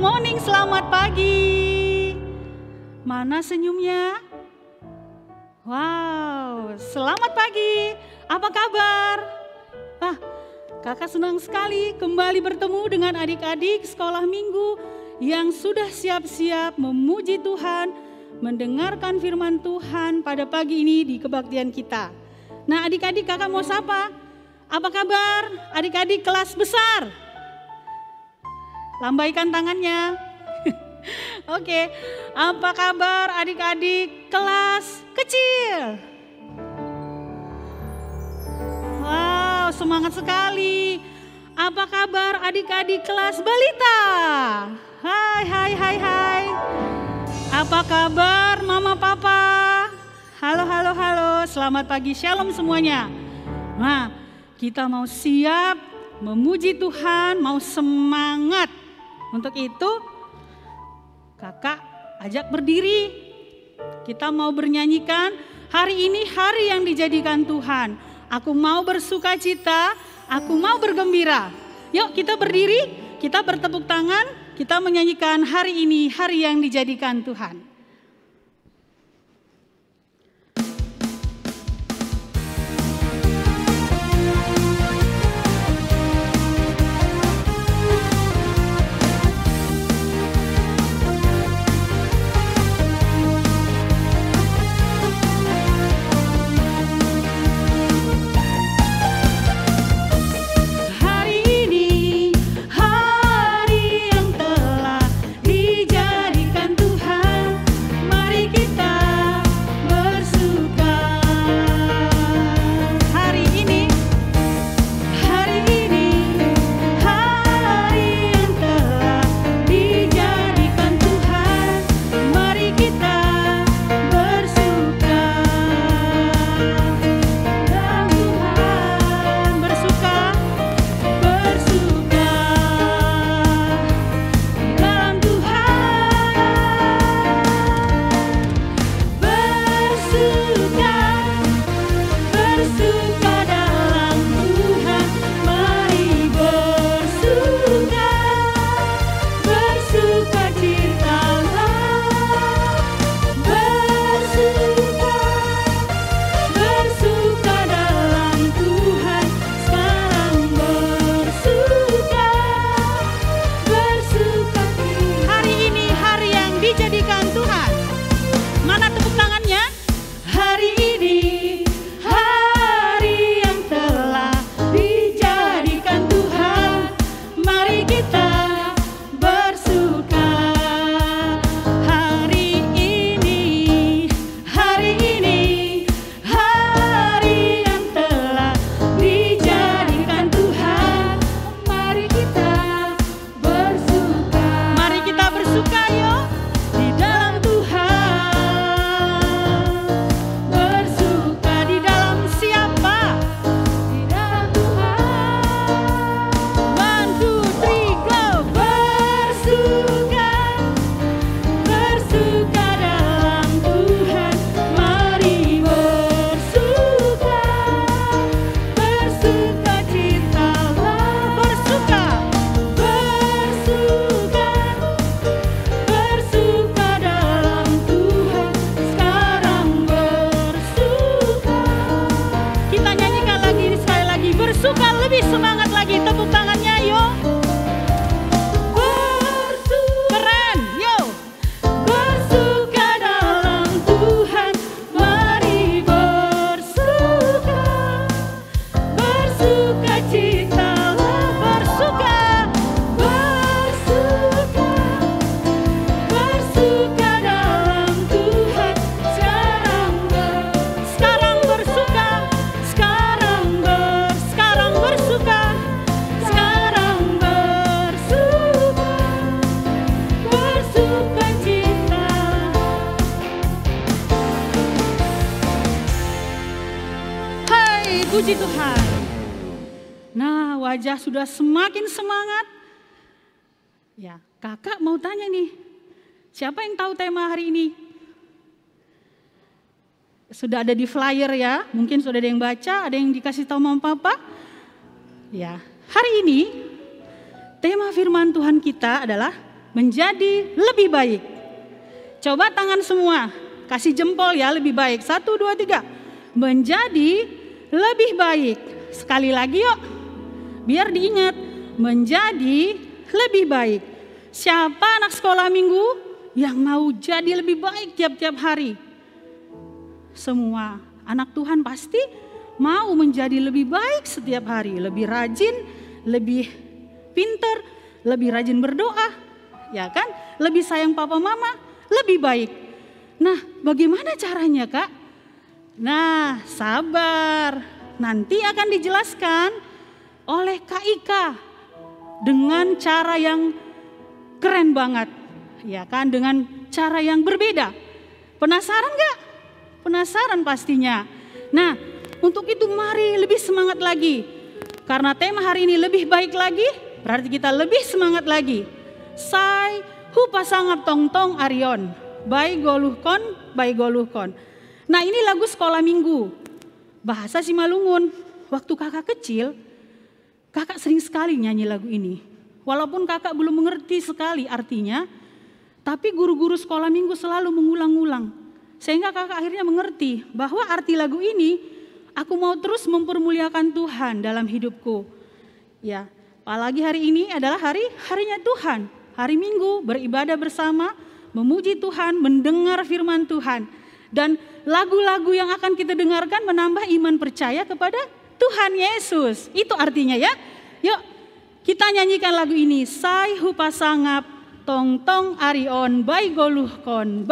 morning, selamat pagi. Mana senyumnya? Wow, selamat pagi. Apa kabar? Kakak senang sekali kembali bertemu dengan adik-adik sekolah minggu yang sudah siap-siap memuji Tuhan, mendengarkan firman Tuhan pada pagi ini di kebaktian kita. Nah, adik-adik kakak mau sapa? Apa kabar adik-adik kelas besar? Lambaikan tangannya. Oke, apa kabar adik-adik kelas kecil? Wow, semangat sekali. Apa kabar adik-adik kelas balita? Hai. Apa kabar mama papa? Halo. Selamat pagi, shalom semuanya. Nah, kita mau siap memuji Tuhan, mau semangat. Untuk itu kakak ajak berdiri. Kita mau bernyanyikan, hari ini hari yang dijadikan Tuhan. Aku mau bersuka cita, aku mau bergembira. Yuk kita berdiri, kita bertepuk tangan, kita menyanyikan hari ini hari yang dijadikan Tuhan. Puji Tuhan. Nah, wajah sudah semakin semangat. Ya, kakak mau tanya nih, siapa yang tahu tema hari ini? Sudah ada di flyer ya, mungkin sudah ada yang baca, ada yang dikasih tahu mama papa. Ya, hari ini tema firman Tuhan kita adalah menjadi lebih baik. Coba tangan semua, kasih jempol ya, lebih baik. 1, 2, 3. Menjadi lebih baik. Sekali lagi yuk, biar diingat. Menjadi lebih baik. Siapa anak sekolah minggu yang mau jadi lebih baik tiap-tiap hari? Semua anak Tuhan pasti mau menjadi lebih baik setiap hari. Lebih rajin, lebih pintar, lebih rajin berdoa, ya kan? Lebih sayang papa mama, lebih baik. Nah, bagaimana caranya, Kak? Nah, sabar. Nanti akan dijelaskan oleh Kak Ika dengan cara yang keren banget, ya kan? Dengan cara yang berbeda. Penasaran gak? Penasaran pastinya. Nah, untuk itu mari lebih semangat lagi. Karena tema hari ini lebih baik lagi, berarti kita lebih semangat lagi. Sai hupasangat tong-tong arion, bai goluhkon. Nah, ini lagu sekolah minggu. Bahasa Simalungun. Waktu kakak kecil, kakak sering sekali nyanyi lagu ini. Walaupun kakak belum mengerti sekali artinya, tapi guru-guru sekolah minggu selalu mengulang-ulang. Sehingga kakak akhirnya mengerti bahwa arti lagu ini, aku mau terus mempermuliakan Tuhan dalam hidupku. Ya, apalagi hari ini adalah harinya Tuhan. Hari Minggu beribadah bersama, memuji Tuhan, mendengar firman Tuhan. Dan lagu-lagu yang akan kita dengarkan menambah iman percaya kepada Tuhan Yesus. Itu artinya ya. Yuk kita nyanyikan lagu ini. Sai hupasangap tong-tong arion bai goluhkon.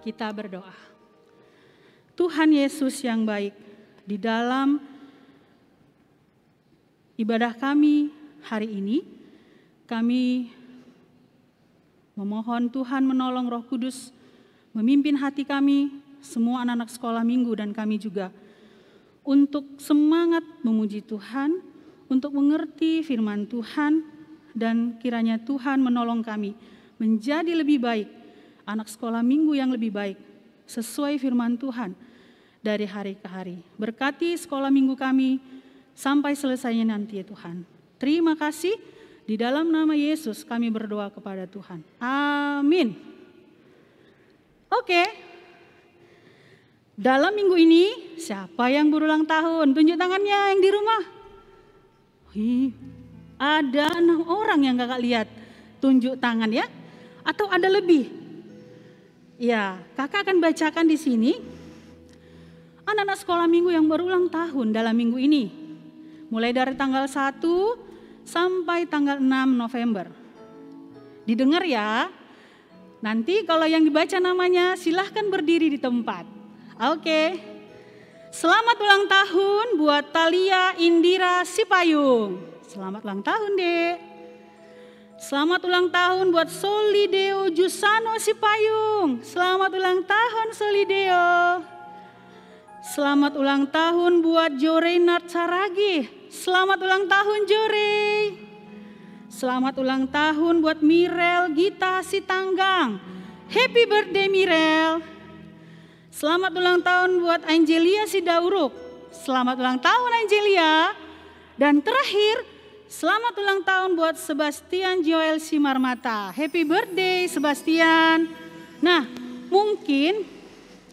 Kita berdoa. Tuhan Yesus yang baik, di dalam ibadah kami hari ini, kami memohon Tuhan menolong Roh Kudus, memimpin hati kami, semua anak-anak sekolah minggu dan kami juga, untuk semangat memuji Tuhan, untuk mengerti firman Tuhan, dan kiranya Tuhan menolong kami menjadi lebih baik, anak sekolah minggu yang lebih baik, sesuai firman Tuhan dari hari ke hari. Berkati sekolah minggu kami sampai selesainya nanti ya Tuhan. Terima kasih, di dalam nama Yesus kami berdoa kepada Tuhan. Amin. Oke, dalam minggu ini siapa yang berulang tahun? Tunjuk tangannya yang di rumah. Ada 6 orang yang kakak lihat. Tunjuk tangan ya. Atau ada lebih? Ya, kakak akan bacakan di sini anak-anak sekolah minggu yang berulang tahun dalam minggu ini. Mulai dari tanggal 1 sampai tanggal 6 November. Didengar ya. Nanti kalau yang dibaca namanya silahkan berdiri di tempat. Oke. Selamat ulang tahun buat Thalia Indira Sipayung. Selamat ulang tahun, Dek. Selamat ulang tahun buat Solideo Jusano Sipayung. Selamat ulang tahun Solideo. Selamat ulang tahun buat Jorenat Saragi. Selamat ulang tahun Jore. Selamat ulang tahun buat Mirel Gita Sitanggang. Happy birthday Mirel. Selamat ulang tahun buat Angelia Sidauruk. Selamat ulang tahun Angelia. Dan terakhir, selamat ulang tahun buat Sebastian Joel Simarmata. Happy birthday Sebastian. Nah, mungkin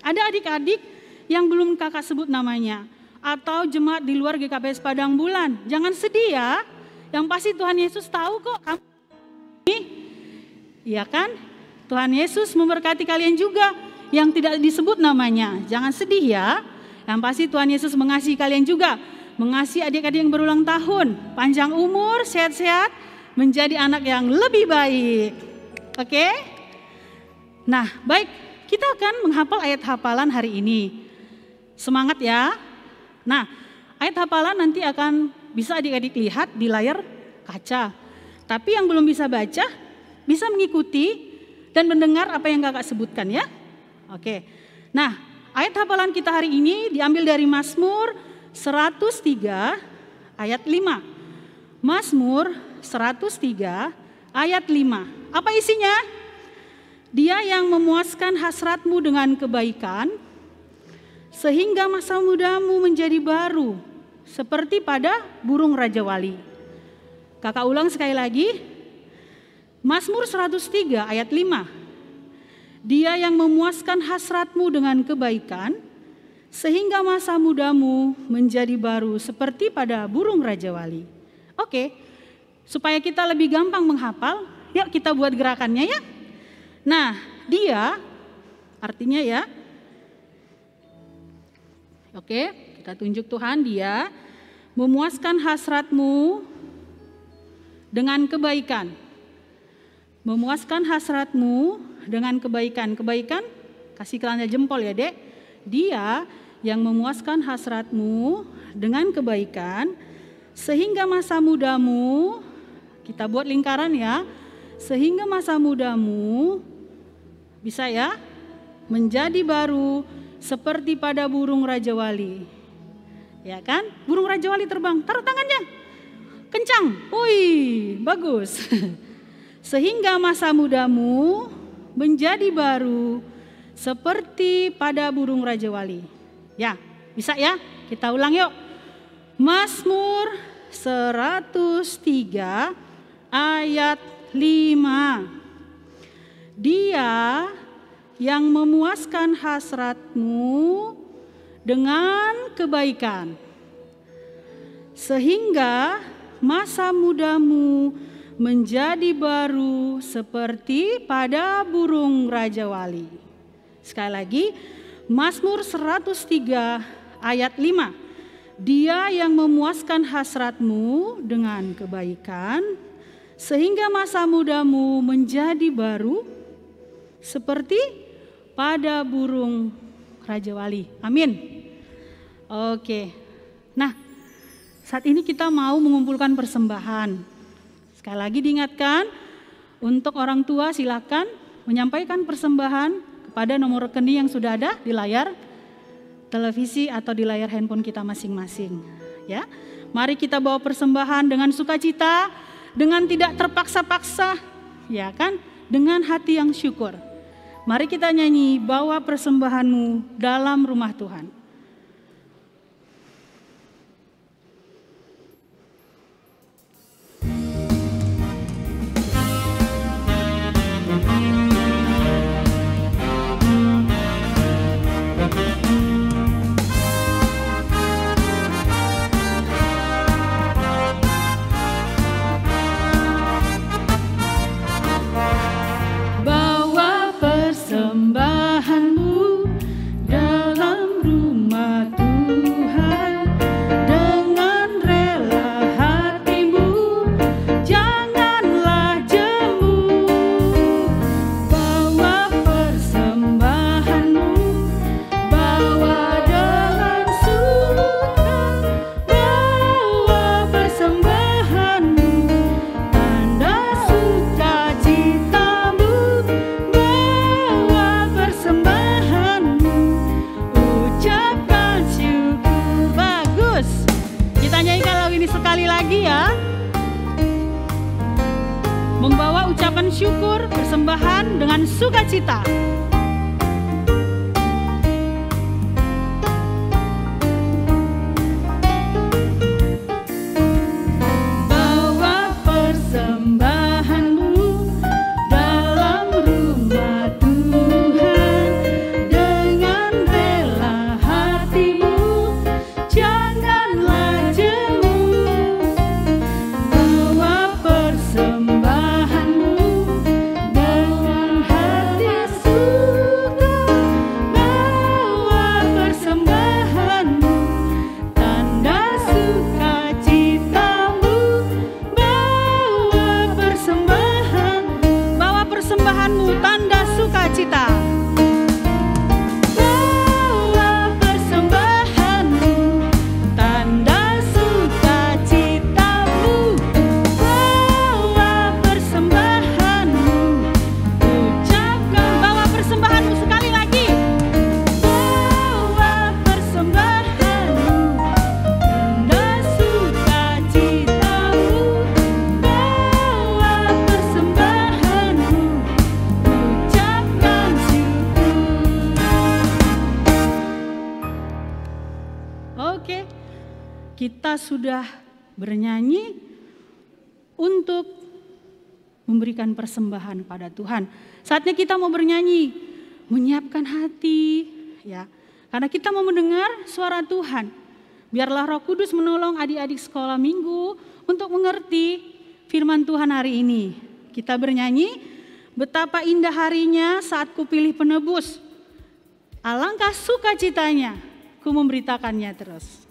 ada adik-adik yang belum kakak sebut namanya. Atau jemaat di luar GKBS Padang Bulan. Jangan sedih ya. Yang pasti Tuhan Yesus tahu kok kamu ini. Iya kan? Tuhan Yesus memberkati kalian juga yang tidak disebut namanya. Jangan sedih ya. Yang pasti Tuhan Yesus mengasihi kalian juga. Mengasihi adik-adik yang berulang tahun. Panjang umur, sehat-sehat, menjadi anak yang lebih baik. Oke? Nah, baik. Kita akan menghafal ayat hafalan hari ini. Semangat ya. Nah, ayat hafalan nanti akan bisa adik-adik lihat di layar kaca. Tapi yang belum bisa baca, bisa mengikuti dan mendengar apa yang kakak sebutkan ya. Oke. Nah, ayat hafalan kita hari ini diambil dari Mazmur 103 ayat 5. Mazmur 103 ayat 5. Apa isinya? Dia yang memuaskan hasratmu dengan kebaikan, sehingga masa mudamu menjadi baru, seperti pada burung Raja Wali. Kakak ulang sekali lagi. Mazmur 103 ayat 5. Dia yang memuaskan hasratmu dengan kebaikan, sehingga masa mudamu menjadi baru seperti pada burung Raja Wali. Oke, supaya kita lebih gampang menghafal, yuk kita buat gerakannya ya. Nah, dia artinya ya. Oke, kita tunjuk Tuhan, dia memuaskan hasratmu dengan kebaikan. Memuaskan hasratmu dengan kebaikan. Kebaikan, kasih tanda jempol ya dek. Dia yang memuaskan hasratmu dengan kebaikan, sehingga masa mudamu, kita buat lingkaran ya, sehingga masa mudamu, bisa ya, menjadi baru seperti pada burung Raja Wali. Ya kan? Burung Raja Wali terbang, taruh tangannya. Kencang. Wih, bagus. Sehingga masa mudamu menjadi baru seperti pada burung Raja Wali. Ya, bisa ya? Kita ulang yuk. Mazmur 103 ayat 5. Dia yang memuaskan hasratmu dengan kebaikan, sehingga masa mudamu menjadi baru seperti pada burung Raja Wali. Sekali lagi, Mazmur 103 ayat 5. Dia yang memuaskan hasratmu dengan kebaikan, sehingga masa mudamu menjadi baru seperti pada burung Raja Wali. Amin. Oke. Nah, saat ini kita mau mengumpulkan persembahan. Sekali lagi diingatkan, untuk orang tua silakan menyampaikan persembahan kepada nomor rekening yang sudah ada di layar televisi atau di layar handphone kita masing-masing. Ya, mari kita bawa persembahan dengan sukacita, dengan tidak terpaksa-paksa, ya kan? Dengan hati yang syukur. Mari kita nyanyi, bawa persembahanmu dalam rumah Tuhan. Persembahanmu dalam rumah syukur, persembahan dengan sukacita. Kita sudah bernyanyi untuk memberikan persembahan pada Tuhan. Saatnya kita mau bernyanyi, menyiapkan hati, ya. Karena kita mau mendengar suara Tuhan. Biarlah Roh Kudus menolong adik-adik sekolah minggu untuk mengerti firman Tuhan hari ini. Kita bernyanyi, betapa indah harinya saat kupilih penebus. Alangkah sukacitanya, ku memberitakannya terus.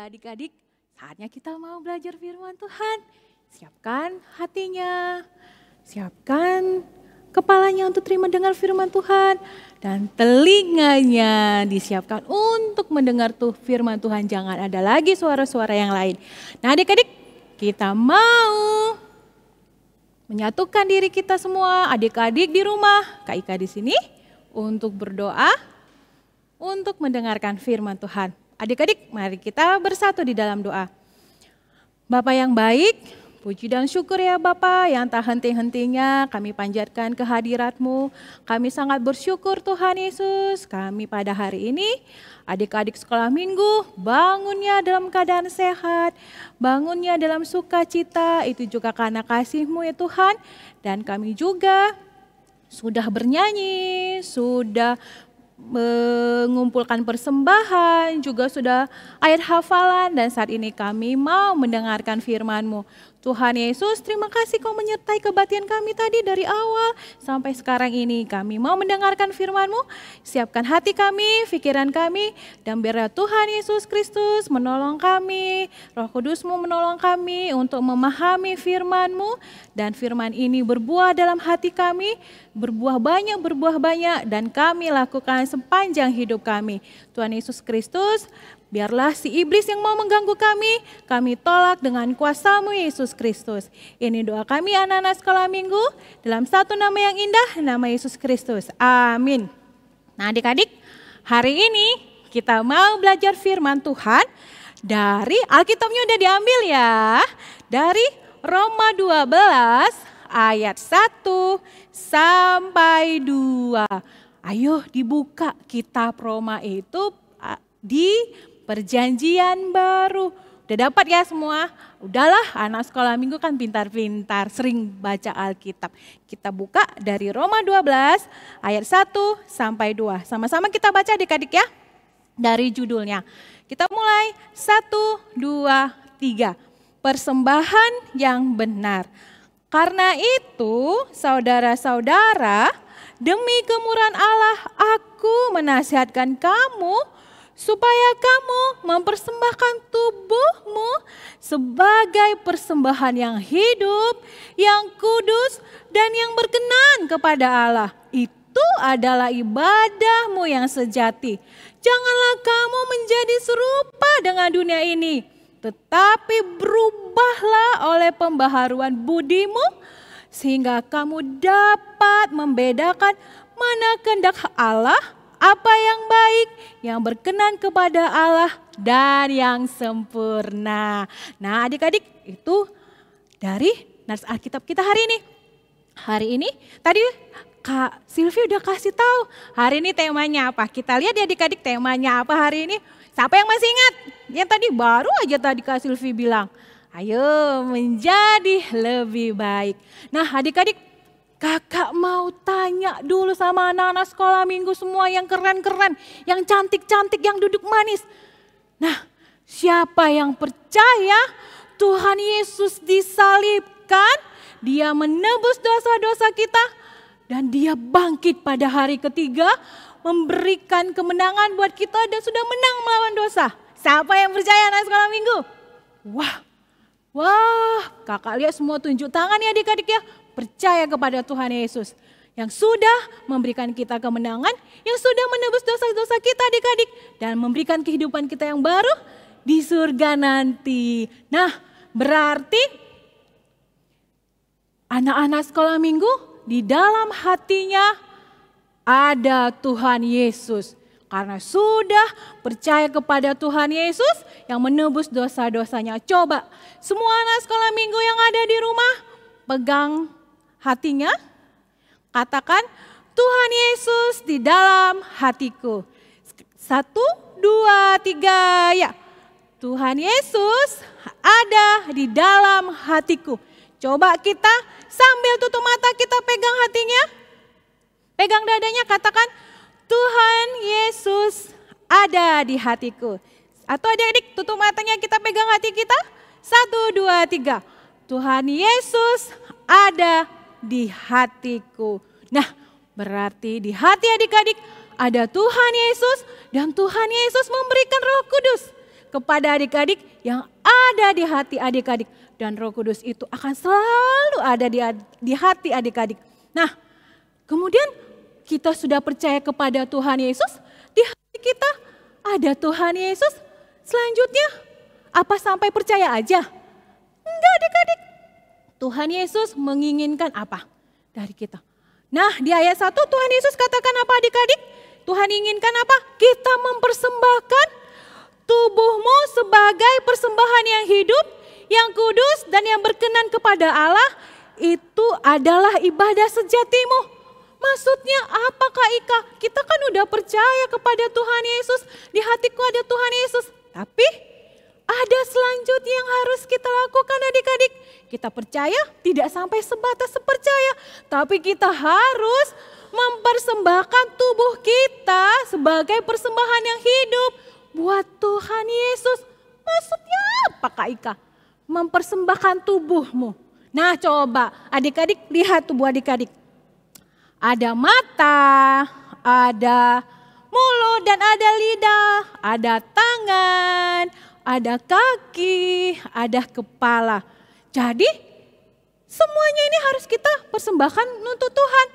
Adik-adik, saatnya kita mau belajar firman Tuhan. Siapkan hatinya, siapkan kepalanya untuk terima dengar firman Tuhan. Dan telinganya disiapkan untuk mendengar firman Tuhan. Jangan ada lagi suara-suara yang lain. Nah adik-adik, kita mau menyatukan diri kita semua, adik-adik di rumah, Kak Ika di sini, untuk berdoa, untuk mendengarkan firman Tuhan. Adik-adik, mari kita bersatu di dalam doa. Bapa yang baik, puji dan syukur ya Bapa, yang tak henti-hentinya kami panjatkan kehadirat-Mu. Kami sangat bersyukur Tuhan Yesus, kami pada hari ini adik-adik sekolah minggu bangunnya dalam keadaan sehat, bangunnya dalam sukacita, itu juga karena kasih-Mu ya Tuhan. Dan kami juga sudah bernyanyi, sudah mengumpulkan persembahan, juga sudah ayat hafalan, dan saat ini kami mau mendengarkan firman-Mu. Tuhan Yesus, terima kasih Kau menyertai kebaktian kami tadi dari awal sampai sekarang ini. Kami mau mendengarkan firman-Mu, siapkan hati kami, pikiran kami, dan biarlah Tuhan Yesus Kristus menolong kami, Roh Kudus-Mu menolong kami untuk memahami firman-Mu, dan firman ini berbuah dalam hati kami, berbuah banyak, dan kami lakukan sepanjang hidup kami. Tuhan Yesus Kristus, biarlah si iblis yang mau mengganggu kami tolak dengan kuasa-Mu Yesus Kristus. Ini doa kami anak-anak sekolah minggu, dalam satu nama yang indah, nama Yesus Kristus. Amin. Nah adik-adik, hari ini kita mau belajar firman Tuhan dari Alkitabnya udah diambil ya. Dari Roma 12 ayat 1 sampai 2. Ayo dibuka kitab Roma itu di Perjanjian Baru. Udah dapat ya semua? Udahlah, anak sekolah minggu kan pintar-pintar, sering baca Alkitab. Kita buka dari Roma 12 ayat 1 sampai 2. Sama-sama kita baca adik-adik ya. Dari judulnya. Kita mulai 1, 2, 3. Persembahan yang benar. Karena itu, saudara-saudara, demi kemurahan Allah, aku menasihatkan kamu supaya kamu mempersembahkan tubuhmu sebagai persembahan yang hidup, yang kudus, dan yang berkenan kepada Allah. Itu adalah ibadahmu yang sejati. Janganlah kamu menjadi serupa dengan dunia ini, tetapi berubahlah oleh pembaharuan budimu, sehingga kamu dapat membedakan mana kehendak Allah, apa yang baik, yang berkenan kepada Allah, dan yang sempurna. Nah adik-adik, itu dari nats Alkitab kita hari ini. Hari ini tadi Kak Silvi udah kasih tahu hari ini temanya apa. Kita lihat ya adik-adik, temanya apa hari ini. Siapa yang masih ingat? Yang tadi baru aja tadi Kak Silvi bilang, ayo menjadi lebih baik. Nah adik-adik, Kakak mau tanya dulu sama anak-anak sekolah minggu semua yang keren-keren, yang cantik-cantik, yang duduk manis. Nah, siapa yang percaya Tuhan Yesus disalibkan, Dia menebus dosa-dosa kita, dan Dia bangkit pada hari ketiga, memberikan kemenangan buat kita dan sudah menang melawan dosa. Siapa yang percaya anak sekolah minggu? Wah, kakak lihat semua tunjuk tangan ya adik-adik ya. Percaya kepada Tuhan Yesus yang sudah memberikan kita kemenangan, yang sudah menebus dosa-dosa kita adik-adik, dan memberikan kehidupan kita yang baru di surga nanti. Nah berarti anak-anak sekolah minggu di dalam hatinya ada Tuhan Yesus. Karena sudah percaya kepada Tuhan Yesus yang menebus dosa-dosanya. Coba semua anak sekolah minggu yang ada di rumah pegang hatinya, katakan Tuhan Yesus di dalam hatiku. 1, 2, 3 ya. Tuhan Yesus ada di dalam hatiku. Coba kita sambil tutup mata kita pegang hatinya. Pegang dadanya, katakan Tuhan Yesus ada di hatiku. Atau adik-adik tutup matanya, kita pegang hati kita. 1, 2, 3. Tuhan Yesus ada di hatiku. Nah berarti di hati adik-adik ada Tuhan Yesus, dan Tuhan Yesus memberikan Roh Kudus kepada adik-adik yang ada di hati adik-adik. Dan Roh Kudus itu akan selalu ada di hati adik-adik. Nah kemudian kita sudah percaya kepada Tuhan Yesus, di hati kita ada Tuhan Yesus. Selanjutnya apa sampai percaya aja? Enggak adik-adik. Tuhan Yesus menginginkan apa dari kita? Nah di ayat 1 Tuhan Yesus katakan apa adik-adik? Tuhan inginkan apa? Kita mempersembahkan tubuhmu sebagai persembahan yang hidup, yang kudus, dan yang berkenan kepada Allah. Itu adalah ibadah sejatimu. Maksudnya apa Kak Ika? Kita kan udah percaya kepada Tuhan Yesus. Di hatiku ada Tuhan Yesus. Tapi ada selanjutnya yang harus kita lakukan adik-adik. Kita percaya tidak sampai sebatas percaya, tapi kita harus mempersembahkan tubuh kita sebagai persembahan yang hidup buat Tuhan Yesus. Maksudnya apa Kak Ika? Mempersembahkan tubuhmu. Nah coba adik-adik lihat tubuh adik-adik. Ada mata, ada mulut dan ada lidah, ada tangan, ada kaki, ada kepala. Jadi semuanya ini harus kita persembahkan untuk Tuhan.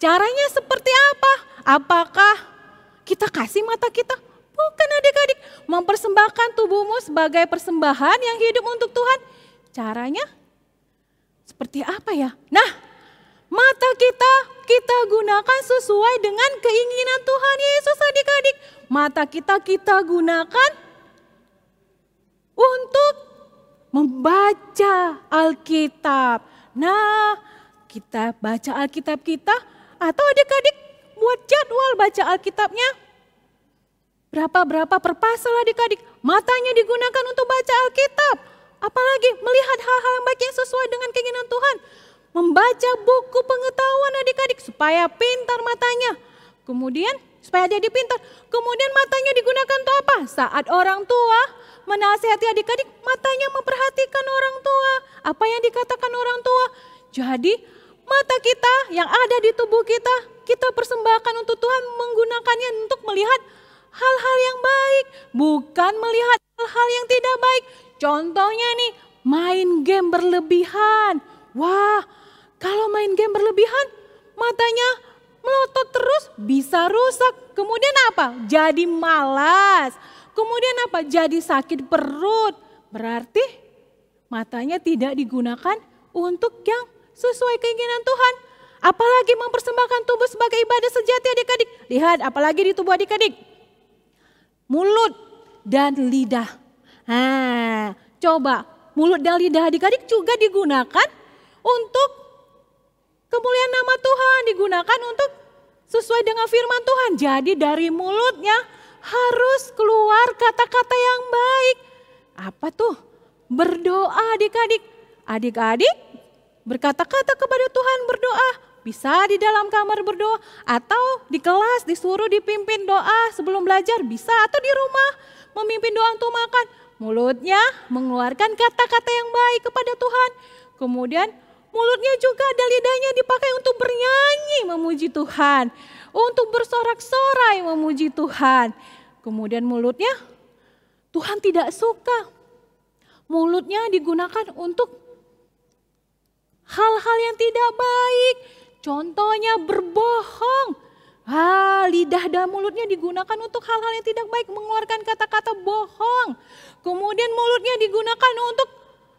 Caranya seperti apa? Apakah kita kasih mata kita? Bukan adik-adik. Mempersembahkan tubuhmu sebagai persembahan yang hidup untuk Tuhan. Caranya seperti apa ya? Nah, mata kita gunakan sesuai dengan keinginan Tuhan Yesus adik-adik. Mata kita gunakan untuk membaca Alkitab. Nah, kita baca Alkitab kita atau adik-adik buat jadwal baca Alkitabnya. Berapa per pasal adik-adik. Matanya digunakan untuk baca Alkitab. Apalagi melihat hal-hal yang baik yang sesuai dengan keinginan Tuhan. Membaca buku pengetahuan adik-adik supaya pintar matanya. Kemudian supaya jadi pintar. Kemudian matanya digunakan untuk apa? Saat orang tua menasihati adik-adik, matanya memperhatikan orang tua. Apa yang dikatakan orang tua. Jadi mata kita yang ada di tubuh kita persembahkan untuk Tuhan, menggunakannya untuk melihat hal-hal yang baik. Bukan melihat hal-hal yang tidak baik. Contohnya nih, main game berlebihan. Wah, kalau main game berlebihan, matanya melotot terus bisa rusak. Kemudian apa? Jadi malas. Kemudian apa? Jadi sakit perut. Berarti matanya tidak digunakan untuk yang sesuai keinginan Tuhan. Apalagi mempersembahkan tubuh sebagai ibadah sejati adik-adik. Lihat apalagi di tubuh adik-adik. Mulut dan lidah. Nah, coba mulut dan lidah adik-adik juga digunakan untuk kemuliaan nama Tuhan. Digunakan untuk sesuai dengan firman Tuhan. Jadi dari mulutnya harus keluar kata-kata yang baik. Apa tuh? Berdoa adik-adik. Adik-adik berkata-kata kepada Tuhan, berdoa. Bisa di dalam kamar berdoa atau di kelas disuruh dipimpin doa sebelum belajar. Bisa atau di rumah memimpin doa untuk makan. Mulutnya mengeluarkan kata-kata yang baik kepada Tuhan. Kemudian mulutnya juga dan lidahnya dipakai untuk bernyanyi memuji Tuhan. Untuk bersorak-sorai memuji Tuhan. Kemudian mulutnya Tuhan tidak suka. Mulutnya digunakan untuk hal-hal yang tidak baik. Contohnya berbohong. Lidah dan mulutnya digunakan untuk hal-hal yang tidak baik. Mengeluarkan kata-kata bohong. Kemudian mulutnya digunakan untuk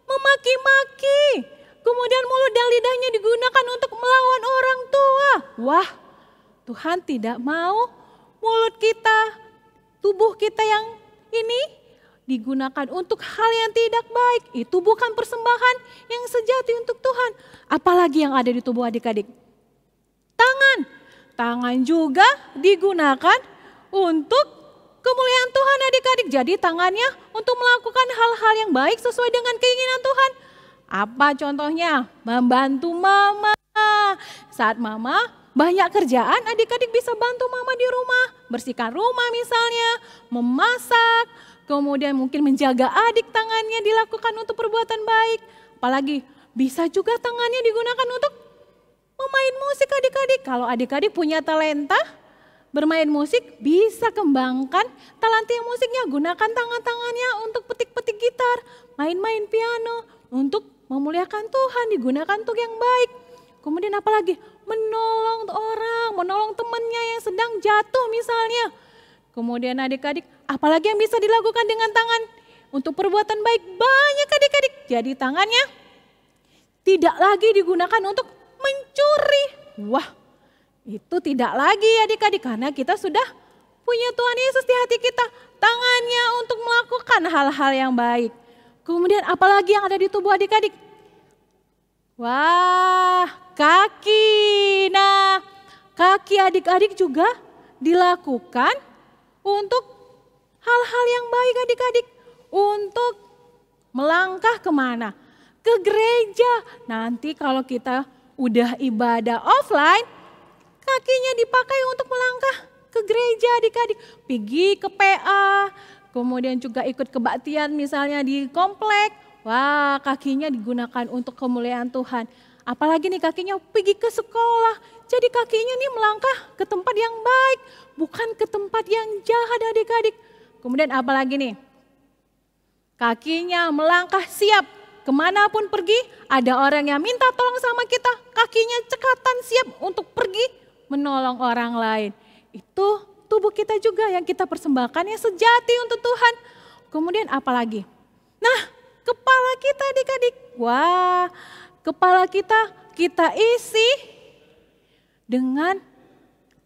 memaki-maki. Kemudian mulut dan lidahnya digunakan untuk melawan orang tua. Wah, Tuhan tidak mau mulut kita, tubuh kita yang ini digunakan untuk hal yang tidak baik. Itu bukan persembahan yang sejati untuk Tuhan. Apalagi yang ada di tubuh adik-adik. Tangan juga digunakan untuk kemuliaan Tuhan adik-adik. Jadi tangannya untuk melakukan hal-hal yang baik sesuai dengan keinginan Tuhan. Apa contohnya? Membantu mama. Saat mama banyak kerjaan, adik-adik bisa bantu mama di rumah. Bersihkan rumah misalnya, memasak, kemudian mungkin menjaga adik, tangannya dilakukan untuk perbuatan baik. Apalagi bisa juga tangannya digunakan untuk memain musik adik-adik. Kalau adik-adik punya talenta bermain musik, bisa kembangkan talenta musiknya. Gunakan tangan-tangannya untuk petik-petik gitar, main-main piano, untuk memuliakan Tuhan, digunakan untuk yang baik. Kemudian apalagi? Menolong orang, menolong temannya yang sedang jatuh misalnya. Kemudian adik-adik, apalagi yang bisa dilakukan dengan tangan untuk perbuatan baik? Banyak adik-adik. Jadi tangannya tidak lagi digunakan untuk mencuri. Wah, itu tidak lagi adik-adik karena kita sudah punya Tuhan Yesus di hati kita. Tangannya untuk melakukan hal-hal yang baik. Kemudian apalagi yang ada di tubuh adik-adik? Wah, kaki. Nah, kaki adik-adik juga dilakukan untuk hal-hal yang baik adik-adik. Untuk melangkah kemana? Ke gereja. Nanti kalau kita udah ibadah offline, kakinya dipakai untuk melangkah ke gereja adik-adik. Pergi ke PA, kemudian juga ikut kebaktian misalnya di komplek. Wah, kakinya digunakan untuk kemuliaan Tuhan. Apalagi nih kakinya pergi ke sekolah. Jadi kakinya nih melangkah ke tempat yang baik, bukan ke tempat yang jahat adik-adik. Kemudian apalagi nih? Kakinya melangkah siap. Kemanapun pergi, ada orang yang minta tolong sama kita. Kakinya cekatan siap untuk pergi menolong orang lain. Itu tubuh kita juga yang kita persembahkan yang sejati untuk Tuhan. Kemudian apalagi? Nah, kepala kita adik-adik. Wah, kepala kita isi dengan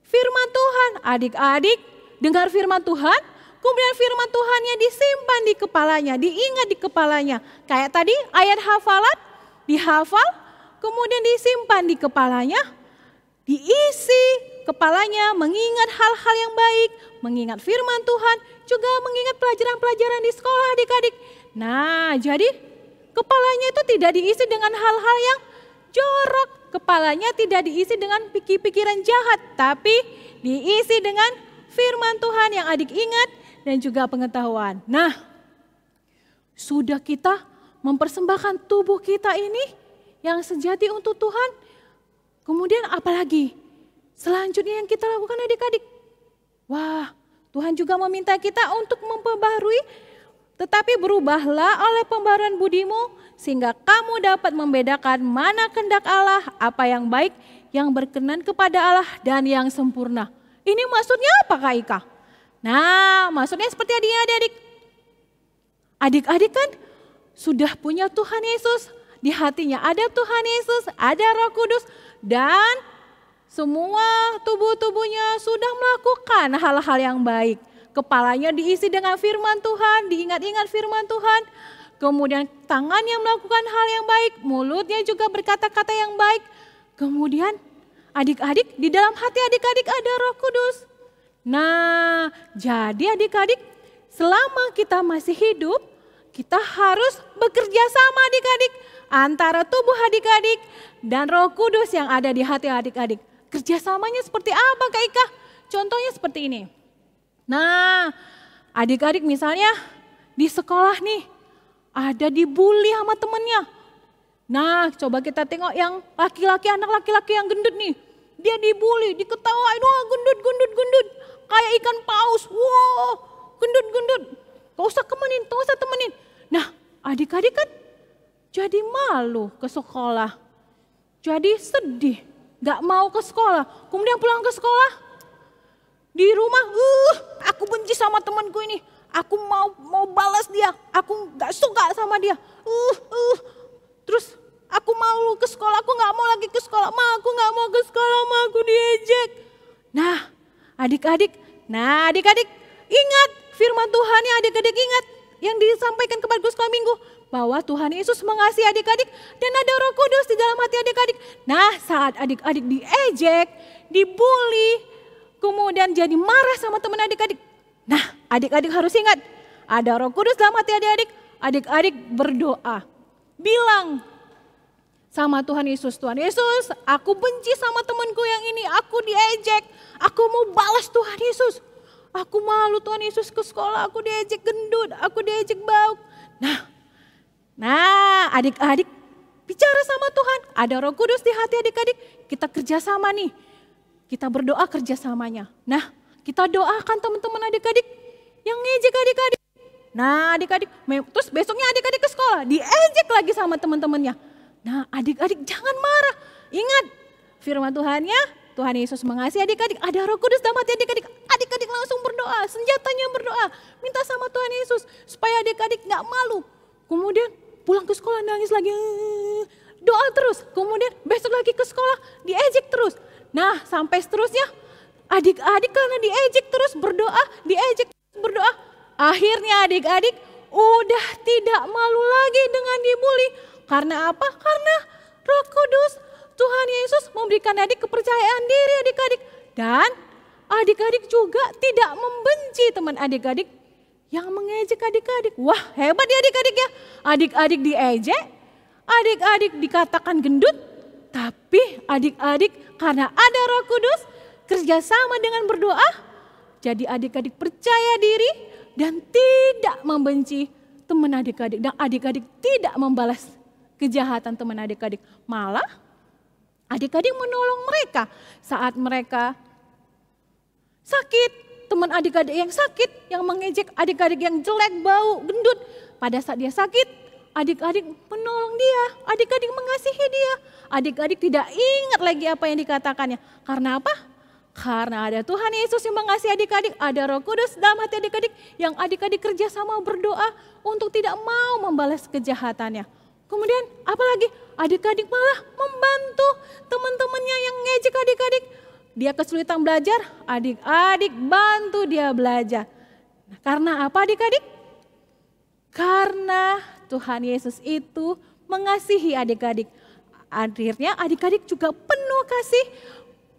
firman Tuhan. Adik-adik dengar firman Tuhan, kemudian firman Tuhannya disimpan di kepalanya, diingat di kepalanya. Kayak tadi ayat hafalan, dihafal, kemudian disimpan di kepalanya, diisi kepalanya mengingat hal-hal yang baik, mengingat firman Tuhan, juga mengingat pelajaran-pelajaran di sekolah adik-adik. Nah, jadi kepalanya itu tidak diisi dengan hal-hal yang jorok. Kepalanya tidak diisi dengan pikiran jahat, tapi diisi dengan firman Tuhan yang adik ingat dan juga pengetahuan. Nah, sudah kita mempersembahkan tubuh kita ini yang sejati untuk Tuhan. Kemudian apalagi selanjutnya yang kita lakukan adik-adik? Wah, Tuhan juga meminta kita untuk memperbarui. Tetapi berubahlah oleh pembaruan budimu sehingga kamu dapat membedakan mana kehendak Allah, apa yang baik, yang berkenan kepada Allah dan yang sempurna. Ini maksudnya apa Kak Ika? Nah, maksudnya seperti adik-adik. Adik-adik kan sudah punya Tuhan Yesus. Di hatinya ada Tuhan Yesus, ada Roh Kudus, dan semua tubuh-tubuhnya sudah melakukan hal-hal yang baik. Kepalanya diisi dengan firman Tuhan, diingat-ingat firman Tuhan. Kemudian tangannya melakukan hal yang baik, mulutnya juga berkata-kata yang baik. Kemudian adik-adik, di dalam hati adik-adik ada Roh Kudus. Nah, jadi adik-adik, selama kita masih hidup, kita harus bekerja sama adik-adik. Antara tubuh adik-adik dan Roh Kudus yang ada di hati adik-adik. Kerjasamanya seperti apa Kak Ika? Contohnya seperti ini. Nah, adik-adik misalnya di sekolah nih, ada dibully sama temennya. Nah, coba kita tengok yang laki-laki, anak laki-laki yang gendut nih. Dia dibully, diketawain, wah gendut. Kayak ikan paus, wah gendut. Gak usah temenin. Nah, adik-adik kan jadi malu ke sekolah. Jadi sedih, gak mau ke sekolah. Kemudian pulang ke sekolah, di rumah, aku benci sama temanku ini. Aku mau balas dia. Aku gak suka sama dia. Terus aku mau ke sekolah. Aku gak mau lagi ke sekolah. Aku gak mau ke sekolah. Aku diejek. Nah, adik-adik. Ingat firman Tuhan yang adik-adik ingat. Yang disampaikan kepada sekolah minggu. Bahwa Tuhan Yesus mengasihi adik-adik. Dan ada Roh Kudus di dalam hati adik-adik. Nah, saat adik-adik diejek, dibully, kemudian jadi marah sama teman adik-adik. Nah, adik-adik harus ingat, ada Roh Kudus dalam hati adik-adik. Adik-adik berdoa. Bilang sama Tuhan Yesus, Tuhan Yesus, aku benci sama temanku yang ini, aku diejek. Aku mau balas Tuhan Yesus. Aku malu Tuhan Yesus ke sekolah, aku diejek gendut, aku diejek bauk. Nah, adik-adik bicara sama Tuhan. Ada Roh Kudus di hati adik-adik, kita kerjasama nih. Kita berdoa kerjasamanya. Nah, kita doakan teman-teman adik-adik yang ngejek adik-adik. Nah, adik-adik, terus besoknya adik-adik ke sekolah, diejek lagi sama teman-temannya. Nah, adik-adik jangan marah. Ingat, firman Tuhannya, Tuhan Yesus mengasihi adik-adik, ada Roh Kudus dalam hati adik-adik. Adik-adik langsung berdoa, senjatanya berdoa. Minta sama Tuhan Yesus supaya adik-adik gak malu. Kemudian pulang ke sekolah nangis lagi, doa terus. Kemudian besok lagi ke sekolah, diejek terus. Nah, sampai seterusnya, adik-adik karena diejek terus berdoa, akhirnya adik-adik udah tidak malu lagi dengan dibully. Karena apa? Karena Roh Kudus, Tuhan Yesus memberikan adik kepercayaan diri adik-adik. Dan adik-adik juga tidak membenci teman adik-adik yang mengejek adik-adik. Wah, hebat ya adik-adik ya. Adik-adik diejek, adik-adik dikatakan gendut, tapi adik-adik karena ada Roh Kudus, bekerja sama dengan berdoa, jadi adik-adik percaya diri dan tidak membenci teman adik-adik. Dan adik-adik tidak membalas kejahatan teman adik-adik. Malah adik-adik menolong mereka saat mereka sakit. Teman adik-adik yang sakit, yang mengejek adik-adik yang jelek, bau, gendut. Pada saat dia sakit, adik-adik menolong dia, adik-adik mengasihi dia. Adik-adik tidak ingat lagi apa yang dikatakannya. Karena apa? Karena ada Tuhan Yesus yang mengasihi adik-adik, ada Roh Kudus dalam hati adik-adik yang adik-adik kerjasama berdoa untuk tidak mau membalas kejahatannya. Kemudian apalagi adik-adik malah membantu teman-temannya yang ngejek adik-adik. Dia kesulitan belajar, adik-adik bantu dia belajar. Nah, karena apa adik-adik? Karena Tuhan Yesus itu mengasihi adik-adik. Akhirnya adik-adik juga penuh kasih.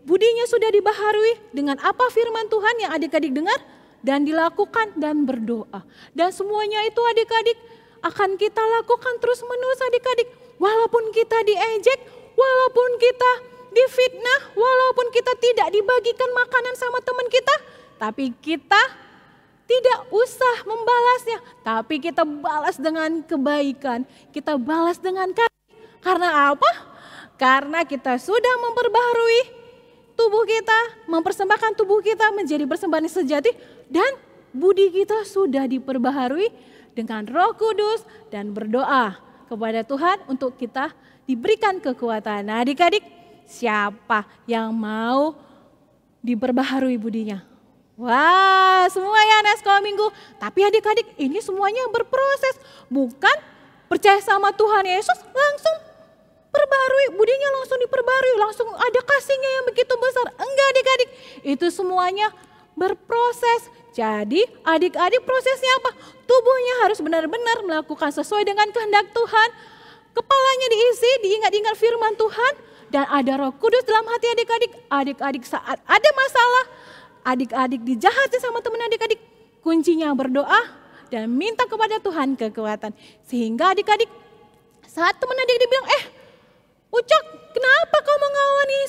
Budinya sudah dibaharui dengan apa firman Tuhan yang adik-adik dengar dan dilakukan dan berdoa. Dan semuanya itu adik-adik akan kita lakukan terus-menerus adik-adik. Walaupun kita diejek, walaupun kita difitnah, walaupun kita tidak dibagikan makanan sama teman kita, tapi kita tidak usah membalasnya, tapi kita balas dengan kebaikan, kita balas dengan kasih. Karena apa? Karena kita sudah memperbaharui tubuh kita, mempersembahkan tubuh kita menjadi persembahan yang sejati, dan budi kita sudah diperbaharui dengan Roh Kudus dan berdoa kepada Tuhan untuk kita diberikan kekuatan. Nah adik-adik, siapa yang mau diperbaharui budinya? Wah, semua ya anak sekolah minggu. Tapi adik-adik ini semuanya berproses. Bukan percaya sama Tuhan Yesus langsung perbaharui, budinya langsung diperbaharui, langsung ada kasihnya yang begitu besar. Enggak adik-adik, itu semuanya berproses. Jadi adik-adik prosesnya apa? Tubuhnya harus benar-benar melakukan sesuai dengan kehendak Tuhan. Kepalanya diisi, diingat-ingat firman Tuhan. Dan ada Roh Kudus dalam hati adik-adik. Adik-adik saat ada masalah, adik-adik dijahatin sama teman adik-adik, kuncinya berdoa dan minta kepada Tuhan kekuatan. Sehingga adik-adik saat teman adik-adik bilang, Ucok, kenapa kau mengawani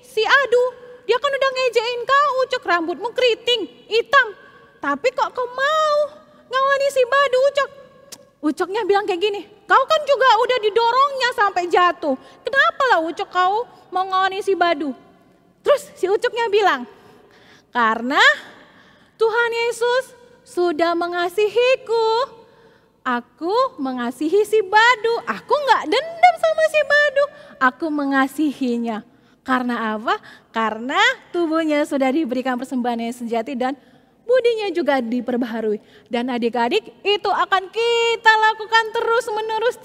si Adu? Dia kan udah ngejain kau, Ucok, rambutmu keriting, hitam. Tapi kok kau mau ngawani si Badu, Ucok? Ucoknya bilang kayak gini, kau kan juga udah didorongnya sampai jatuh. Kenapa lah Ucok kau mau ngawani si Badu? Terus si Ucoknya bilang, karena Tuhan Yesus sudah mengasihiku. Aku mengasihi si Badu. Aku gak dendam sama si Badu. Aku mengasihinya. Karena apa? Karena tubuhnya sudah diberikan persembahan yang sejati dan budinya juga diperbaharui. Dan adik-adik itu akan kita lakukan terus menerus.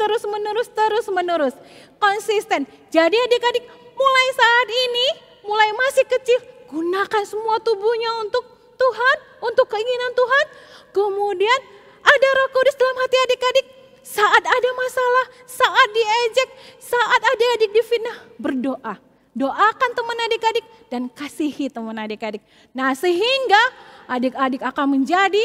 Konsisten. Jadi adik-adik mulai saat ini, mulai masih kecil, gunakan semua tubuhnya untuk Tuhan, untuk keinginan Tuhan. Kemudian ada Roh Kudus dalam hati adik-adik. Saat ada masalah, saat diejek, saat adik-adik difitnah, berdoa. Doakan teman adik-adik dan kasihi teman adik-adik. Nah sehingga adik-adik akan menjadi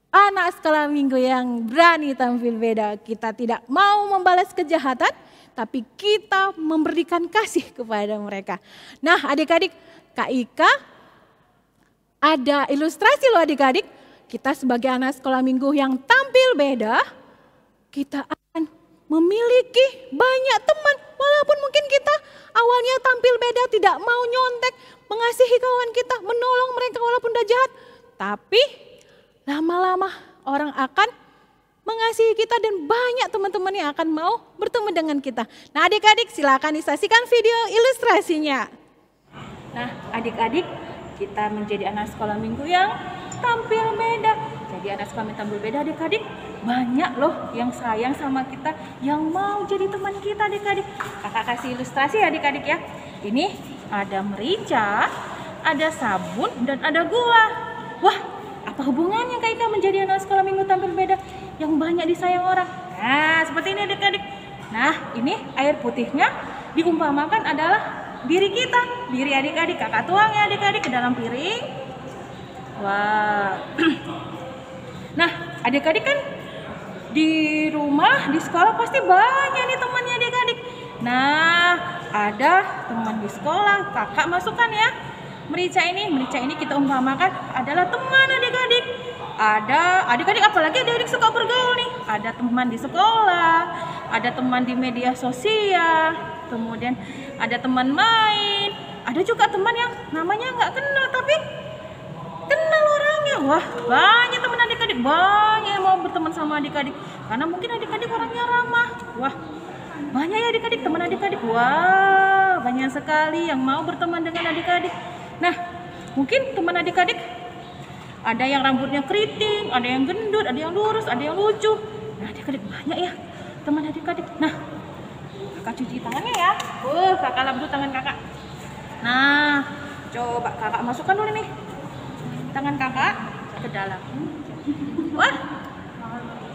anak sekolah minggu yang berani tampil beda. Kita tidak mau membalas kejahatan, tapi kita memberikan kasih kepada mereka. Nah adik-adik, Kak Ika ada ilustrasi loh adik-adik. Kita sebagai anak sekolah minggu yang tampil beda, kita akan memiliki banyak teman. Walaupun mungkin kita awalnya tampil beda, tidak mau nyontek, mengasihi kawan kita, menolong mereka walaupun udah jahat. Tapi lama-lama orang akan mengasihi kita dan banyak teman-teman yang akan mau bertemu dengan kita. Nah adik-adik silakan disaksikan video ilustrasinya. Nah adik-adik, kita menjadi anak sekolah minggu yang tampil beda. Jadi anak sekolah minggu tampil beda adik-adik, banyak loh yang sayang sama kita, yang mau jadi teman kita adik-adik. Kakak kasih ilustrasi ya adik-adik ya. Ini ada merica, ada sabun, dan ada gula. Wah, apa hubungannya Kak Ika menjadi anak sekolah minggu tampil beda yang banyak disayang orang? Nah, seperti ini adik-adik. Nah, ini air putihnya diumpamakan adalah diri kita. Diri adik-adik, kakak tuang ya adik-adik ke dalam piring. Wah. Nah, adik-adik kan di rumah, di sekolah pasti banyak nih temannya adik-adik. Nah, ada teman di sekolah, kakak masukkan ya. Merica ini kita umpamakan adalah teman adik-adik. Ada adik-adik, apalagi adik-adik suka bergaul nih. Ada teman di sekolah, ada teman di media sosial, kemudian ada teman main, ada juga teman yang namanya nggak kenal tapi kenal orangnya. Wah, banyak teman adik-adik, banyak yang mau berteman sama adik-adik karena mungkin adik-adik orangnya ramah. Wah, banyak ya adik-adik, teman adik-adik. Wah, banyak sekali yang mau berteman dengan adik-adik. Nah, mungkin teman adik-adik ada yang rambutnya keriting, ada yang gendut, ada yang lurus, ada yang lucu. Nah, adik-adik banyak ya teman adik-adik. Nah, kakak cuci tangannya ya. Kakak lap dulu tangan kakak. Nah, coba kakak masukkan dulu nih tangan kakak ke dalam. Wah,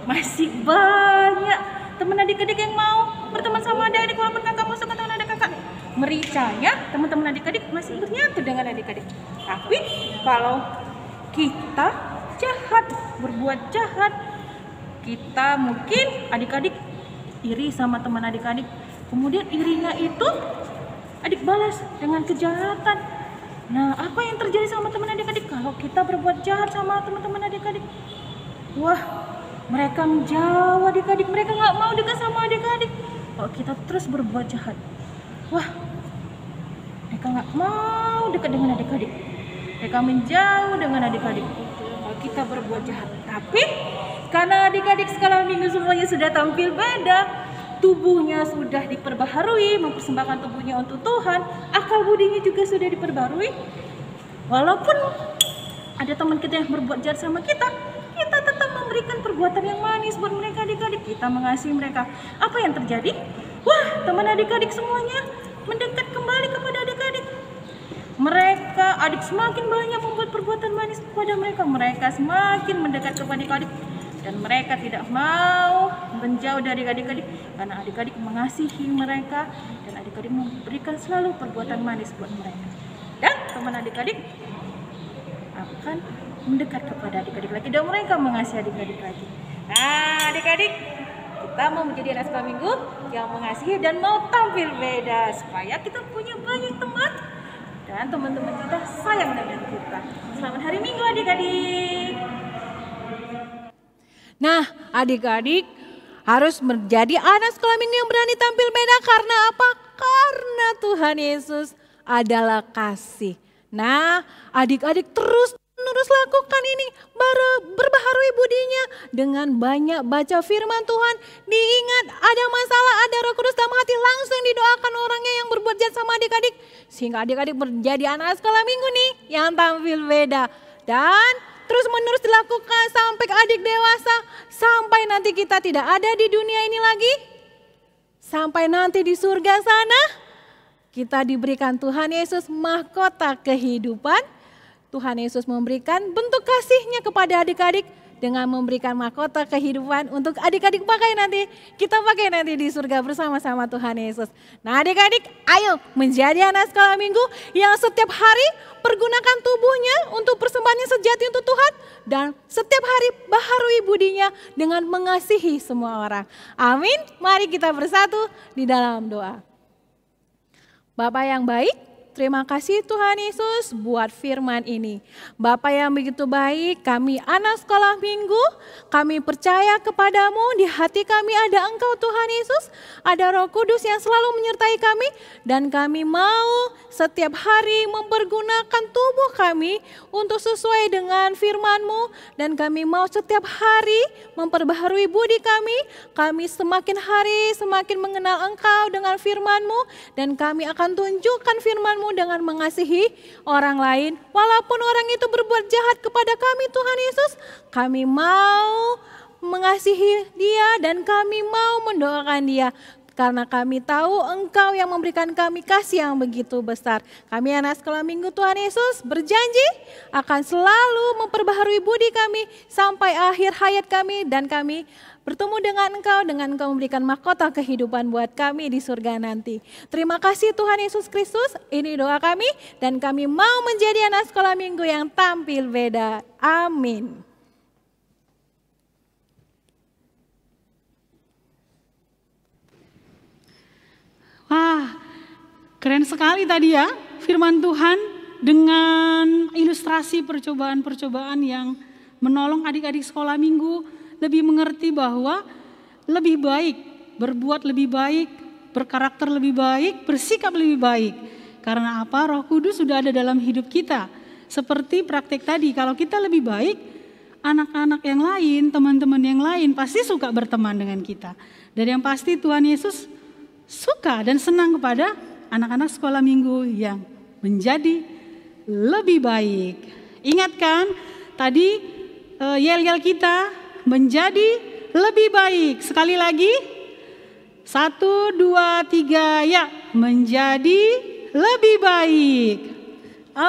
masih banyak teman adik-adik yang mau berteman sama adik-adik walaupun kakak masuk ke tangan adik kakak. Mericanya teman-teman adik-adik masih bernyatu dengan adik-adik. Tapi kalau kita jahat, berbuat jahat, kita mungkin adik-adik iri sama teman adik-adik. Kemudian irinya itu adik balas dengan kejahatan. Nah, apa yang terjadi sama teman adik-adik kalau kita berbuat jahat sama teman-teman adik-adik? Wah, mereka menjauh adik-adik, mereka nggak mau dekat sama adik-adik. Kalau kita terus berbuat jahat, wah, mereka nggak mau dekat dengan adik-adik. Mereka menjauh dengan adik-adik kalau kita berbuat jahat. Tapi karena adik-adik sekolah minggu semuanya sudah tampil beda, tubuhnya sudah diperbaharui, mempersembahkan tubuhnya untuk Tuhan, akal budinya juga sudah diperbarui. Walaupun ada teman kita yang berbuat jahat sama kita, kita tetap memberikan perbuatan yang manis buat mereka adik-adik. Kita mengasihi mereka. Apa yang terjadi? Wah, teman adik-adik semuanya mendekat kembali kepada adik-adik. Mereka, adik semakin banyak membuat perbuatan manis kepada mereka. Mereka semakin mendekat kepada adik-adik. Dan mereka tidak mau menjauh dari adik-adik karena adik-adik mengasihi mereka dan adik-adik memberikan selalu perbuatan manis buat mereka. Dan teman adik-adik akan mendekat kepada adik-adik lagi dan mereka mengasihi adik-adik lagi. Nah, adik-adik, kita mau menjadi anak sekolah minggu yang mengasihi dan mau tampil beda supaya kita punya banyak teman dan teman-teman kita sayang dengan kita. Selamat hari Minggu adik-adik. Nah, adik-adik harus menjadi anak sekolah minggu yang berani tampil beda karena apa? Karena Tuhan Yesus adalah kasih. Nah, adik-adik terus lakukan ini, berbaharui budinya dengan banyak baca firman Tuhan. Diingat ada masalah, ada Roh Kudus dalam hati, langsung didoakan orangnya yang berbuat jahat sama adik-adik. Sehingga adik-adik menjadi anak sekolah minggu nih yang tampil beda. Dan terus menerus dilakukan sampai adik dewasa, sampai nanti kita tidak ada di dunia ini lagi. Sampai nanti di surga sana, kita diberikan Tuhan Yesus mahkota kehidupan. Tuhan Yesus memberikan bentuk kasih-Nya kepada adik-adik dengan memberikan mahkota kehidupan untuk adik-adik pakai nanti. Kita pakai nanti di surga bersama-sama Tuhan Yesus. Nah adik-adik, ayo menjadi anak sekolah minggu yang setiap hari pergunakan tubuhnya untuk persembahan yang sejati untuk Tuhan. Dan setiap hari baharui budinya dengan mengasihi semua orang. Amin. Mari kita bersatu di dalam doa. Bapa yang baik, terima kasih Tuhan Yesus buat firman ini. Bapa yang begitu baik, kami anak sekolah minggu, kami percaya kepadamu, di hati kami ada Engkau Tuhan Yesus, ada Roh Kudus yang selalu menyertai kami, dan kami mau setiap hari mempergunakan tubuh kami untuk sesuai dengan firman-Mu, dan kami mau setiap hari memperbaharui budi kami semakin hari semakin mengenal Engkau dengan firman-Mu, dan kami akan tunjukkan firman-Mu dengan mengasihi orang lain. Walaupun orang itu berbuat jahat kepada kami Tuhan Yesus, kami mau mengasihi dia dan kami mau mendoakan dia. Karena kami tahu Engkau yang memberikan kami kasih yang begitu besar. Kami anak sekolah minggu Tuhan Yesus berjanji akan selalu memperbaharui budi kami sampai akhir hayat kami. Dan kami bertemu dengan Engkau memberikan mahkota kehidupan buat kami di surga nanti. Terima kasih Tuhan Yesus Kristus, ini doa kami. Dan kami mau menjadi anak sekolah minggu yang tampil beda. Amin. Wah, keren sekali tadi ya firman Tuhan dengan ilustrasi percobaan-percobaan yang menolong adik-adik sekolah minggu lebih mengerti bahwa lebih baik, berbuat lebih baik, berkarakter lebih baik, bersikap lebih baik. Karena apa? Roh Kudus sudah ada dalam hidup kita. Seperti praktek tadi, kalau kita lebih baik, anak-anak yang lain, teman-teman yang lain pasti suka berteman dengan kita. Dan yang pasti Tuhan Yesus suka dan senang kepada anak-anak sekolah minggu yang menjadi lebih baik. Ingat kan tadi yel-yel kita menjadi lebih baik. Sekali lagi, 1, 2, 3, ya, menjadi lebih baik.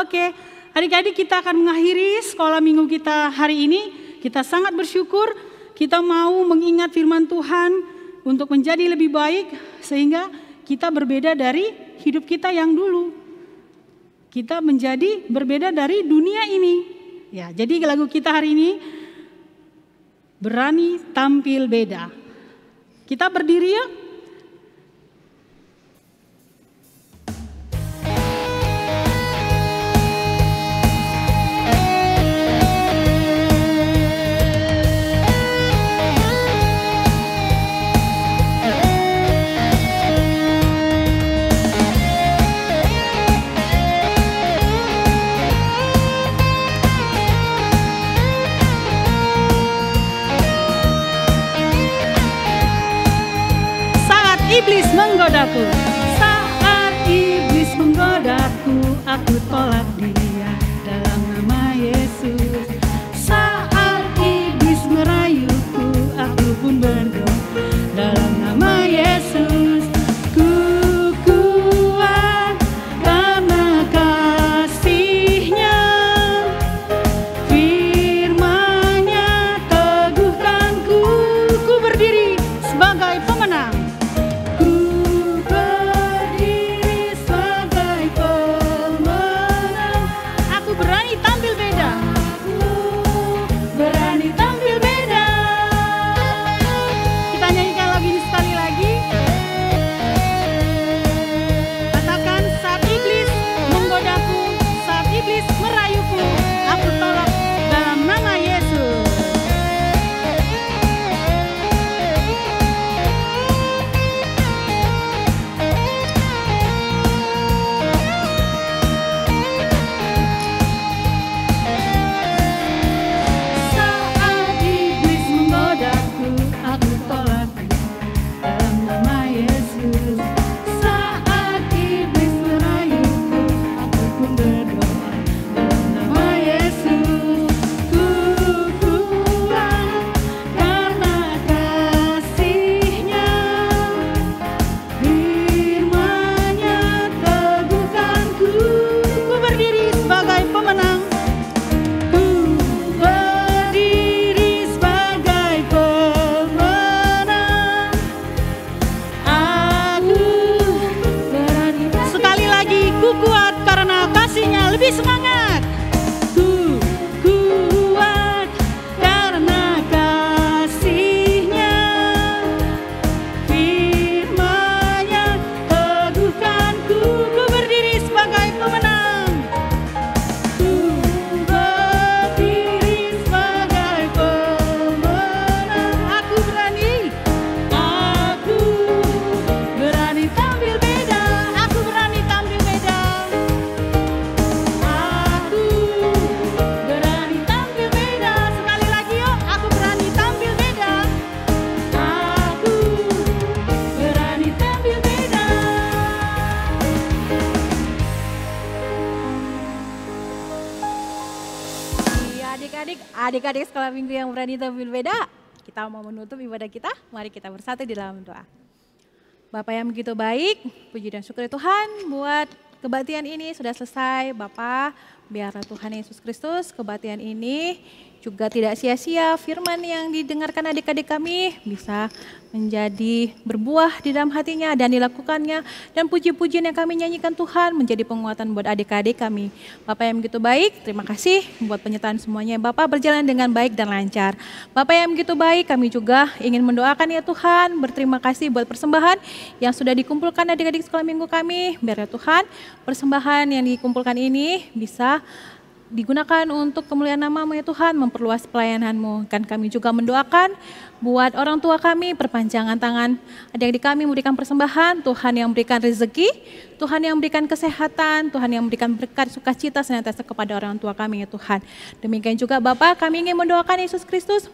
Oke, adik-adik, kita akan mengakhiri sekolah minggu kita hari ini. Kita sangat bersyukur kita mau mengingat firman Tuhan untuk menjadi lebih baik sehingga kita berbeda dari hidup kita yang dulu. Kita menjadi berbeda dari dunia ini. Ya, jadi lagu kita hari ini berani tampil beda. Kita berdiri ya. Iblis menggodaku, saat iblis menggodaku, aku tolak dia dalam nama Yesus. Saat iblis merayuku, aku pun berdoa dalam nama Yesus. Ku kuat karena kasih-Nya, firman-Nya teguhkanku. Ku berdiri sebagai pemenang. Lebih semangat. Ku kuat karena kasih-Nya, firman-Nya teguhkanku. Ku berdiri sebagai pemenang. Ku berdiri sebagai pemenang. Aku berani tampil beda. Aku berani tampil beda. Adik-adik sekolah minggu yang berani tampil beda, kita mau menutup ibadah kita, mari kita bersatu di dalam doa. Bapa yang begitu baik, puji dan syukur Tuhan buat kebaktian ini sudah selesai. Bapa, biarlah Tuhan Yesus Kristus kebaktian ini juga tidak sia-sia firman yang didengarkan adik-adik kami bisa menjadi berbuah di dalam hatinya dan dilakukannya, dan puji-pujian yang kami nyanyikan Tuhan menjadi penguatan buat adik-adik kami. Bapak yang begitu baik, terima kasih buat penyertaan semuanya. Bapak berjalan dengan baik dan lancar. Bapak yang begitu baik, kami juga ingin mendoakan ya Tuhan, berterima kasih buat persembahan yang sudah dikumpulkan adik-adik sekolah minggu kami. Biar ya Tuhan, persembahan yang dikumpulkan ini bisa digunakan untuk kemuliaan nama-Mu ya Tuhan, memperluas pelayanan-Mu. Kan kami juga mendoakan buat orang tua kami, perpanjangan tangan adik-adik kami memberikan persembahan, Tuhan yang memberikan rezeki, Tuhan yang memberikan kesehatan, Tuhan yang memberikan berkat sukacita senantiasa kepada orang tua kami ya Tuhan. Demikian juga Bapak, kami ingin mendoakan Yesus Kristus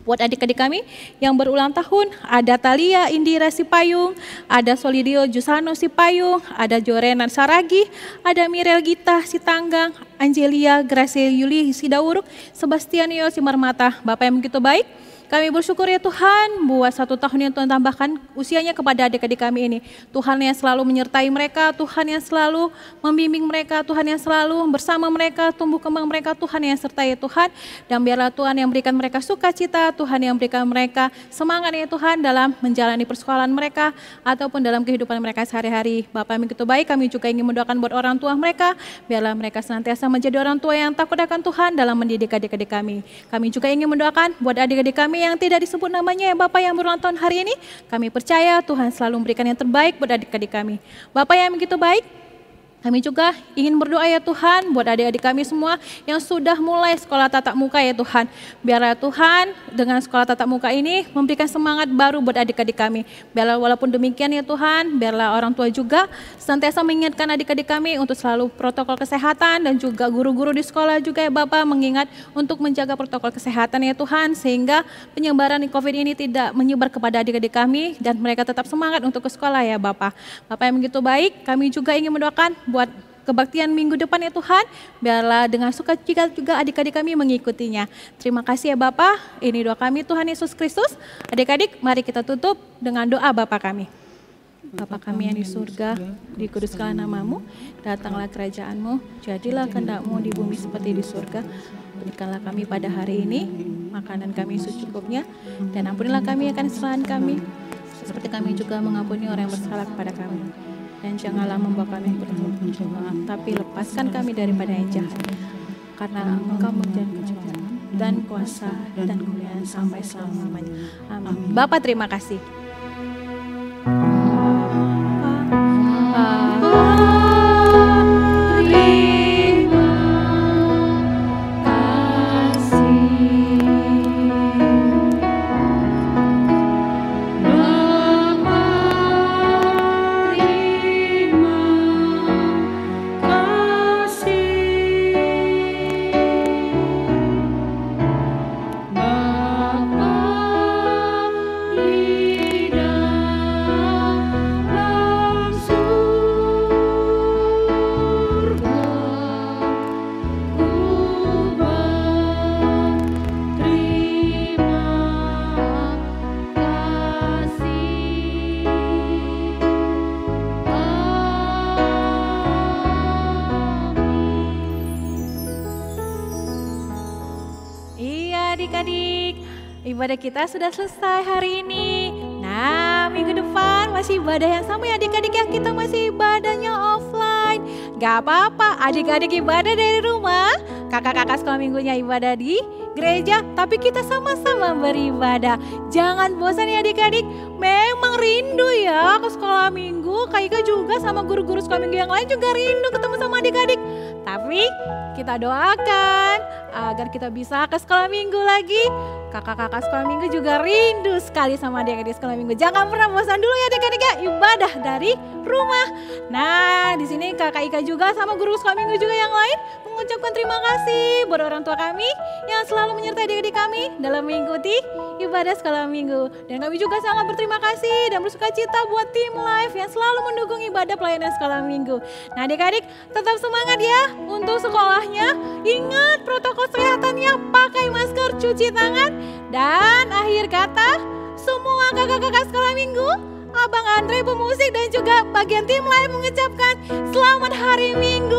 buat adik-adik kami yang berulang tahun. Ada Talia Indira Sipayung, ada Solidio Jusano Sipayung, ada Jorenan Saragi, ada Mirel Gita Sitanggang, Angelia Gracia Yuli Sidauruk, Sebastian Yo Simarmata. Bapak yang begitu baik, kami bersyukur ya Tuhan buat 1 tahun yang Tuhan tambahkan usianya kepada adik-adik kami ini. Tuhan yang selalu menyertai mereka, Tuhan yang selalu membimbing mereka, Tuhan yang selalu bersama mereka, tumbuh kembang mereka, Tuhan yang sertai ya Tuhan. Dan biarlah Tuhan yang berikan mereka sukacita, Tuhan yang berikan mereka semangat ya Tuhan dalam menjalani persekolahan mereka ataupun dalam kehidupan mereka sehari-hari. Bapak yang begitu baik, kami juga ingin mendoakan buat orang tua mereka, biarlah mereka senantiasa menjadi orang tua yang takut akan Tuhan dalam mendidik adik-adik kami. Kami juga ingin mendoakan buat adik-adik kami yang tidak disebut namanya ya Bapak yang berulang tahun hari ini. Kami percaya Tuhan selalu memberikan yang terbaik buat adik-adik kami. Bapak yang begitu baik, kami juga ingin berdoa ya Tuhan buat adik-adik kami semua yang sudah mulai sekolah tatap muka ya Tuhan. Biarlah Tuhan dengan sekolah tatap muka ini memberikan semangat baru buat adik-adik kami. Biarlah walaupun demikian ya Tuhan, biarlah orang tua juga senantiasa mengingatkan adik-adik kami untuk selalu protokol kesehatan, dan juga guru-guru di sekolah juga ya Bapak mengingat untuk menjaga protokol kesehatan ya Tuhan, sehingga penyebaran COVID ini tidak menyebar kepada adik-adik kami dan mereka tetap semangat untuk ke sekolah ya Bapak. Bapak yang begitu baik, kami juga ingin mendoakan buat kebaktian minggu depan ya Tuhan, biarlah dengan sukacita juga adik-adik kami mengikutinya. Terima kasih ya Bapak, ini doa kami Tuhan Yesus Kristus. Adik-adik, mari kita tutup dengan doa Bapa kami. Bapa kami yang di surga, dikuduskanlah nama-Mu, datanglah kerajaan-Mu, jadilah kehendak-Mu di bumi seperti di surga. Berikanlah kami pada hari ini makanan kami secukupnya, dan ampunilah kami akan kesalahan kami, seperti kami juga mengampuni orang yang bersalah kepada kami. Dan janganlah membawa kami bertemu, tapi lepaskan kami daripada yang jahat. Karena Engkau mempunyai kebenaran dan kuasa dan kemuliaan sampai selama-lamanya. Amin. Bapak terima kasih. Ibadah kita sudah selesai hari ini. Nah, minggu depan masih ibadah yang sama ya adik-adik, yang kita masih ibadahnya offline. Gak apa-apa, adik-adik ibadah dari rumah, kakak-kakak sekolah minggunya ibadah di gereja, tapi kita sama-sama beribadah. Jangan bosan ya adik-adik, memang rindu ya ke sekolah minggu. Kak Ika juga sama guru-guru sekolah minggu yang lain juga rindu ketemu sama adik-adik. Tapi kita doakan agar kita bisa ke sekolah minggu lagi. Kakak-kakak sekolah minggu juga rindu sekali sama adik-adik sekolah minggu. Jangan pernah bosan dulu ya adik-adik ya, ibadah dari rumah. Nah, di sini Kakak Ika juga sama guru sekolah minggu juga yang lain mengucapkan terima kasih buat orang tua kami yang selalu menyertai adik-adik kami dalam mengikuti ibadah sekolah minggu. Dan kami juga sangat berterima kasih dan bersukacita buat tim Live yang selalu mendukung ibadah pelayanan sekolah minggu. Nah, adik-adik tetap semangat ya untuk sekolahnya. Ingat protokol kesehatannya, pakai masker, cuci tangan. Dan akhir kata, semua kakak-kakak sekolah minggu, Abang Andre pemusik dan juga bagian tim Live mengucapkan selamat hari Minggu.